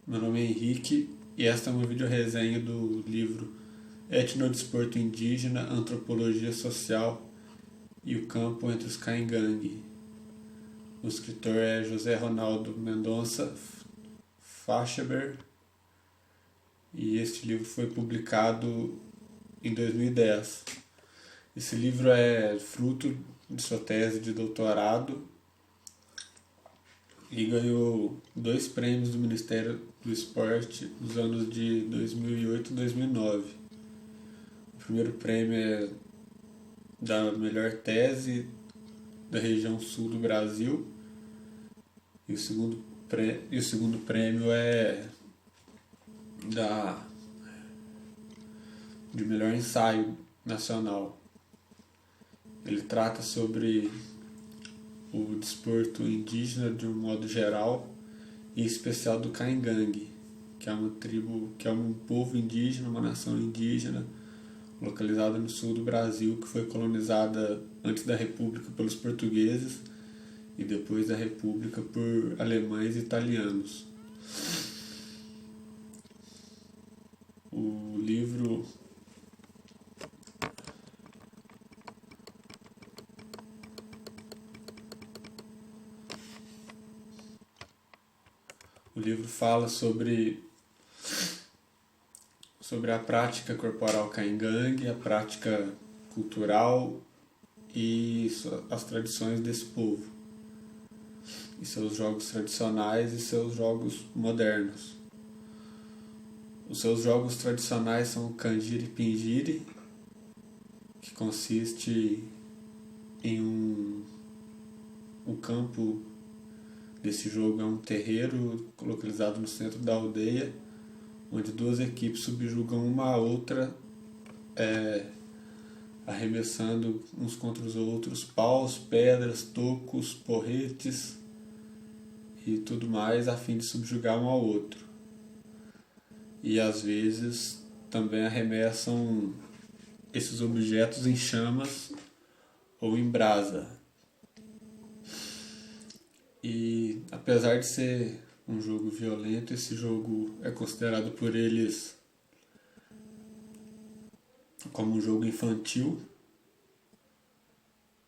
Meu nome é Henrique e esta é uma videoresenha do livro Etnodesporto Indígena, Antropologia Social e o Campo entre os Caingangue. O escritor é José Ronaldo Mendonça Facheber e este livro foi publicado em 2010. Esse livro é fruto de sua tese de doutorado e ganhou 2 prêmios do Ministério do Esporte nos anos de 2008 e 2009. O primeiro prêmio é da melhor tese da região sul do Brasil e o segundo prêmio é de melhor ensaio nacional. Ele trata sobre o desporto indígena de um modo geral, e em especial do Caingangue, que é uma tribo, que é um povo indígena, uma nação indígena localizada no sul do Brasil, que foi colonizada antes da República pelos portugueses e depois da República por alemães e italianos. O livro fala sobre a prática corporal caingangue, a prática cultural e as tradições desse povo, e seus jogos tradicionais e seus jogos modernos. Os seus jogos tradicionais são o Canjiri Pingiri, que consiste em um campo desse jogo é um terreiro localizado no centro da aldeia, onde 2 equipes subjugam uma a outra, arremessando uns contra os outros paus, pedras, tocos, porretes e tudo mais, a fim de subjugar um ao outro. E às vezes também arremessam esses objetos em chamas ou em brasa. E apesar de ser um jogo violento, esse jogo é considerado por eles como um jogo infantil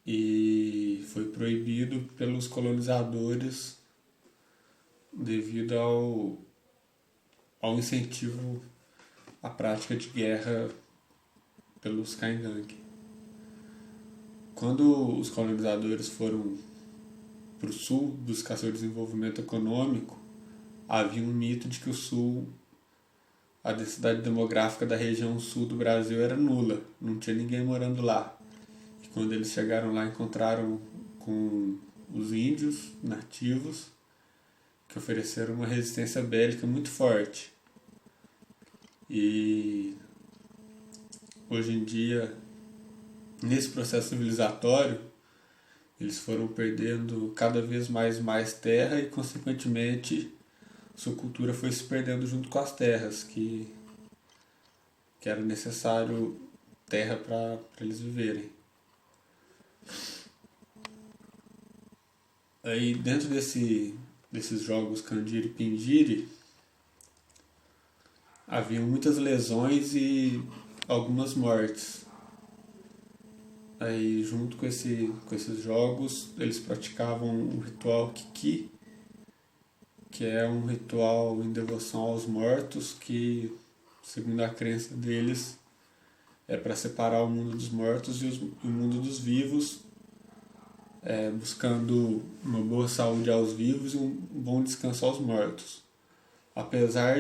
e foi proibido pelos colonizadores devido ao incentivo à prática de guerra pelos Caingangue. Quando os colonizadores foram para o sul buscar seu desenvolvimento econômico, havia um mito de que o sul, a densidade demográfica da região sul do Brasil era nula, não tinha ninguém morando lá. E quando eles chegaram lá, encontraram com os índios nativos, que ofereceram uma resistência bélica muito forte. E hoje em dia, nesse processo civilizatório, eles foram perdendo cada vez mais terra e, consequentemente, sua cultura foi se perdendo junto com as terras, que era necessário terra para eles viverem. Aí, dentro desses jogos Canjiri e Pingiri, haviam muitas lesões e algumas mortes. Aí, junto com esses jogos, eles praticavam o ritual Kiki, que é um ritual em devoção aos mortos, que, segundo a crença deles, é para separar o mundo dos mortos e o mundo dos vivos, buscando uma boa saúde aos vivos e um bom descanso aos mortos. Apesar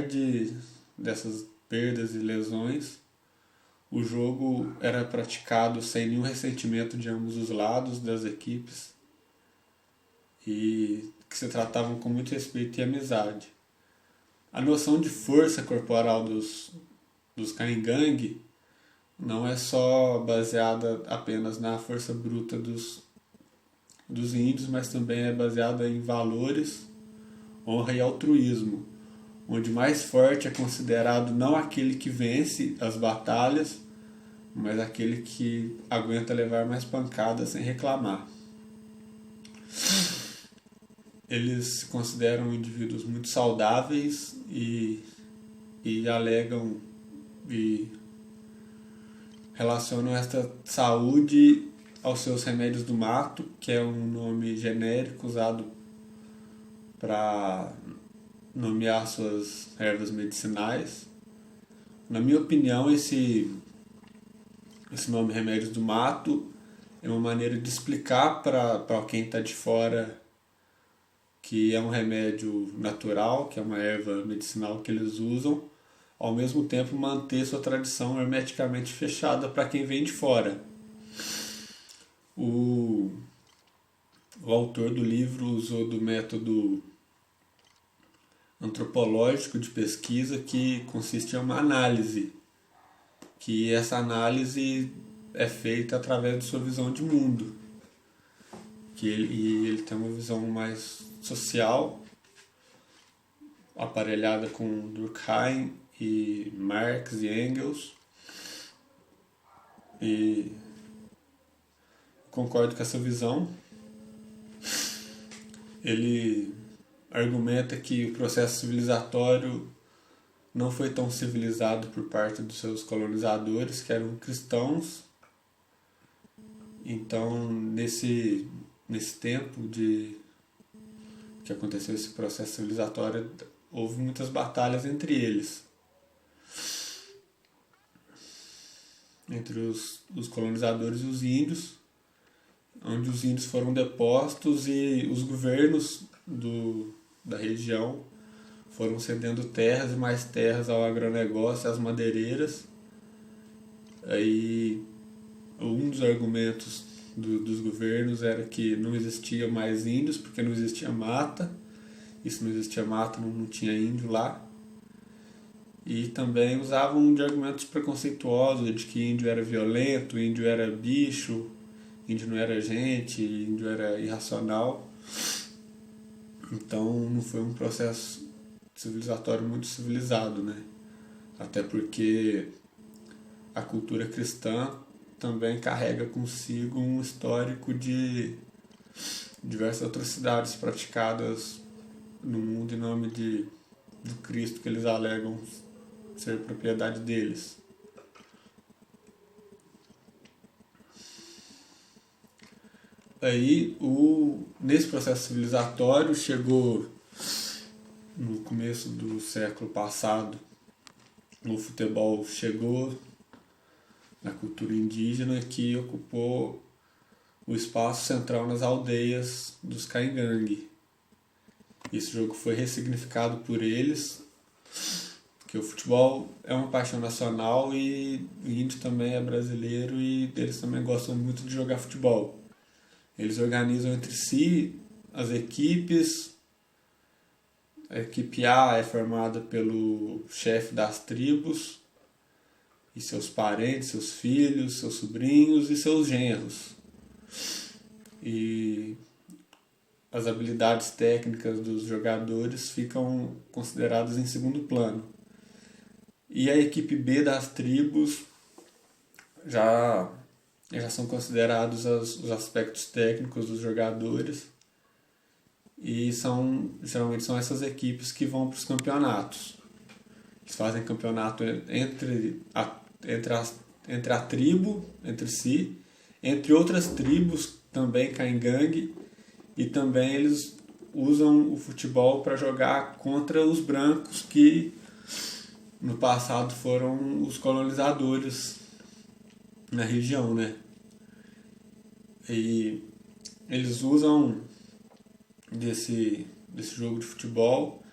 dessas perdas e lesões, o jogo era praticado sem nenhum ressentimento de ambos os lados das equipes e que se tratavam com muito respeito e amizade. A noção de força corporal dos Caingangue não é só baseada apenas na força bruta dos índios, mas também é baseada em valores, honra e altruísmo, onde mais forte é considerado não aquele que vence as batalhas, mas aquele que aguenta levar mais pancadas sem reclamar. eles se consideram indivíduos muito saudáveis e alegam e relacionam esta saúde aos seus remédios do mato, que é um nome genérico usado para nomear suas ervas medicinais. Na minha opinião, esse nome remédios do mato é uma maneira de explicar para quem está de fora que é um remédio natural, que é uma erva medicinal que eles usam, ao mesmo tempo manter sua tradição hermeticamente fechada para quem vem de fora. O autor do livro usou do método antropológico de pesquisa, que consiste em uma análise, que essa análise é feita através de sua visão de mundo, ele tem uma visão mais social, aparelhada com Durkheim e Marx e Engels, e concordo com essa visão. Ele argumenta que o processo civilizatório não foi tão civilizado por parte dos seus colonizadores, que eram cristãos. Então, nesse tempo que aconteceu esse processo civilizatório, houve muitas batalhas entre eles, entre os colonizadores e os índios, onde os índios foram depostos e os governos da região foram cedendo terras e mais terras ao agronegócio, às madeireiras. Aí um dos argumentos dos governos era que não existia mais índios porque não existia mata, e se não existia mata não tinha índio lá. E também usavam de argumentos preconceituosos, de que índio era violento, índio era bicho, índio não era gente, índio era irracional. Então não foi um processo civilizatório muito civilizado, né? Até porque a cultura cristã também carrega consigo um histórico de diversas atrocidades praticadas no mundo em nome do Cristo, que eles alegam ser propriedade deles. Aí, nesse processo civilizatório, chegou no começo do século passado, o futebol chegou na cultura indígena, que ocupou o espaço central nas aldeias dos Caingangue. Esse jogo foi ressignificado por eles, que o futebol é uma paixão nacional e o índio também é brasileiro e eles também gostam muito de jogar futebol. Eles organizam entre si as equipes. A equipe A é formada pelo chefe das tribos e seus parentes, seus filhos, seus sobrinhos e seus genros. E as habilidades técnicas dos jogadores ficam consideradas em segundo plano. E a equipe B das tribos já são considerados os aspectos técnicos dos jogadores, e geralmente são essas equipes que vão para os campeonatos. Eles fazem campeonato entre a tribo, entre si, entre outras tribos também Caingangue, e também eles usam o futebol para jogar contra os brancos, que no passado foram os colonizadores na região, né? E eles usam desse jogo de futebol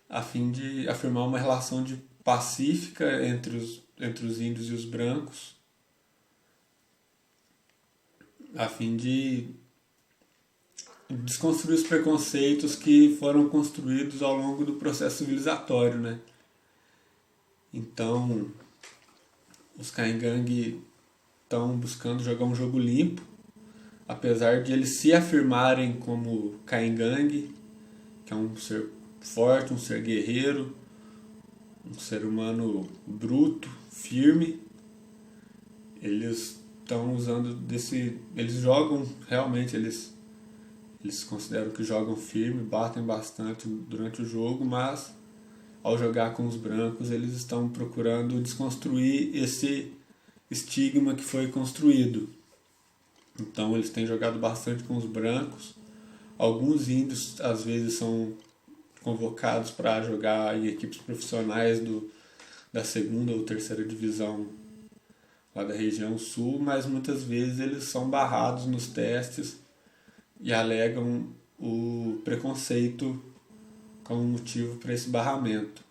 a fim de afirmar uma relação pacífica entre os índios e os brancos, a fim de desconstruir os preconceitos que foram construídos ao longo do processo civilizatório, né? Então, os Caingangue estão buscando jogar um jogo limpo, apesar de eles se afirmarem como Caingangue, que é um ser forte, um ser guerreiro, um ser humano bruto, firme. Eles estão usando eles jogam realmente, eles Eles consideram que jogam firme, batem bastante durante o jogo, mas ao jogar com os brancos eles estão procurando desconstruir esse estigma que foi construído. Então eles têm jogado bastante com os brancos. Alguns índios às vezes são convocados para jogar em equipes profissionais da segunda ou terceira divisão lá da região sul, mas muitas vezes eles são barrados nos testes e alegam o preconceito como motivo para esse barramento.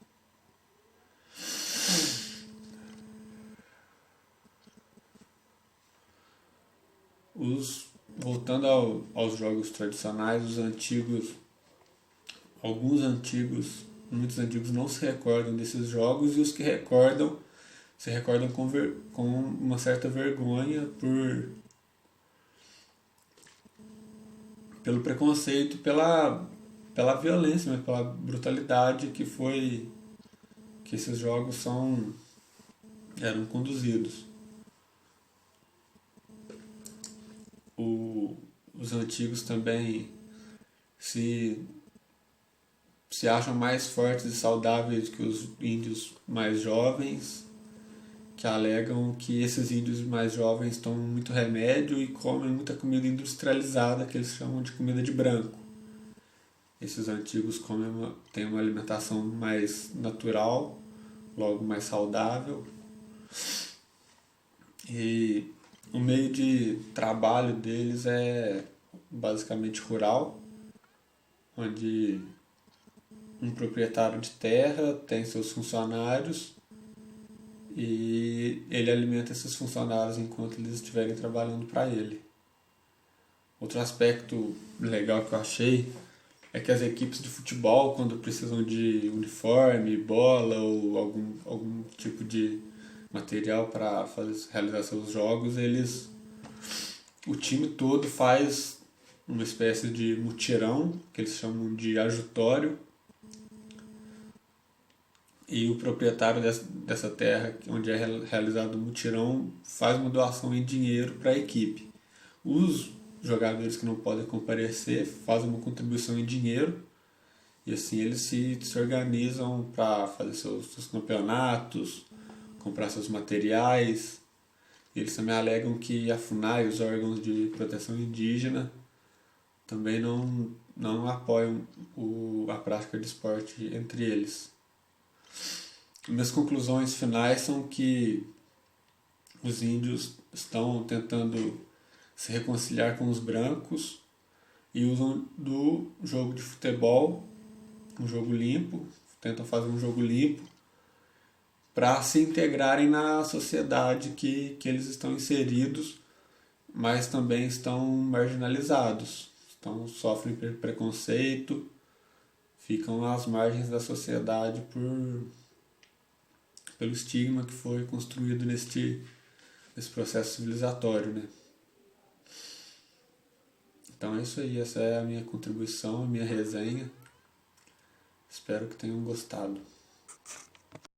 Voltando aos jogos tradicionais, muitos antigos não se recordam desses jogos, e os que recordam se recordam com uma certa vergonha pelo preconceito, pela violência, mas pela brutalidade que esses jogos eram conduzidos. Os antigos também se acham mais fortes e saudáveis que os índios mais jovens, que alegam que esses índios mais jovens tomam muito remédio e comem muita comida industrializada, que eles chamam de comida de branco. Esses antigos têm uma alimentação mais natural, logo mais saudável. E o meio de trabalho deles é basicamente rural, onde um proprietário de terra tem seus funcionários e ele alimenta esses funcionários enquanto eles estiverem trabalhando para ele. Outro aspecto legal que eu achei é que as equipes de futebol, quando precisam de uniforme, bola ou algum tipo de material para realizar seus jogos, o time todo faz uma espécie de mutirão, que eles chamam de ajutório, e o proprietário dessa terra, onde é realizado o mutirão, faz uma doação em dinheiro para a equipe. Os jogadores que não podem comparecer fazem uma contribuição em dinheiro, e assim eles se organizam para fazer seus campeonatos, comprar seus materiais. Eles também alegam que a FUNAI, os órgãos de proteção indígena, também não apoiam a prática de esporte entre eles. Minhas conclusões finais são que os índios estão tentando se reconciliar com os brancos e usam do jogo de futebol, um jogo limpo, tentam fazer um jogo limpo para se integrarem na sociedade que eles estão inseridos, mas também estão marginalizados, sofrem preconceito, ficam às margens da sociedade pelo estigma que foi construído nesse processo civilizatório, né? Então é isso aí, essa é a minha contribuição, a minha resenha. Espero que tenham gostado.